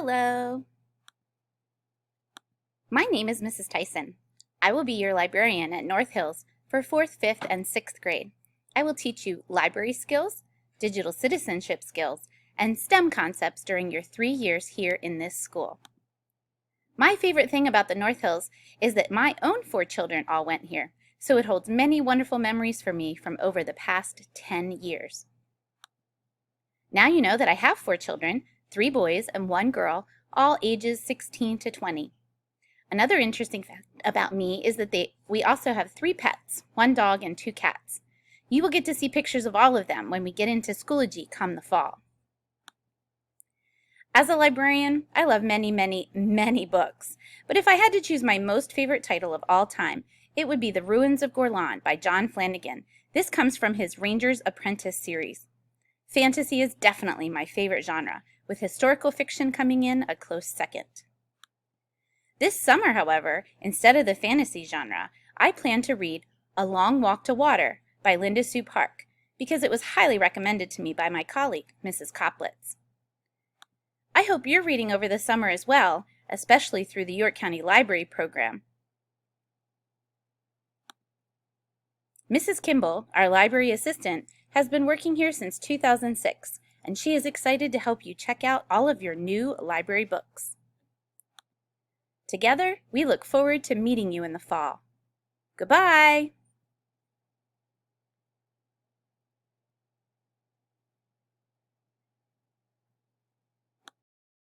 Hello. My name is Mrs. Tyson. I will be your librarian at North Hills for 4th, 5th, and 6th grade. I will teach you library skills, digital citizenship skills, and STEM concepts during your 3 years here in this school. My favorite thing about the North Hills is that my own 4 children all went here, so it holds many wonderful memories for me from over the past 10 years. Now you know that I have 4 children, 3 boys and 1 girl, all ages 16 to 20. Another interesting fact about me is that we also have 3 pets, 1 dog and 2 cats. You will get to see pictures of all of them when we get into Schoology come the fall. As a librarian, I love many, many, many books, but if I had to choose my most favorite title of all time, it would be The Ruins of Gorlon by John Flanagan. This comes from his Ranger's Apprentice series. Fantasy is definitely my favorite genre, with historical fiction coming in a close second. This summer, however, instead of the fantasy genre, I plan to read A Long Walk to Water by Linda Sue Park because it was highly recommended to me by my colleague, Mrs. Koplitz. I hope you're reading over the summer as well, especially through the York County Library program. Mrs. Kimball, our library assistant, has been working here since 2006, and she is excited to help you check out all of your new library books. Together, we look forward to meeting you in the fall. Goodbye!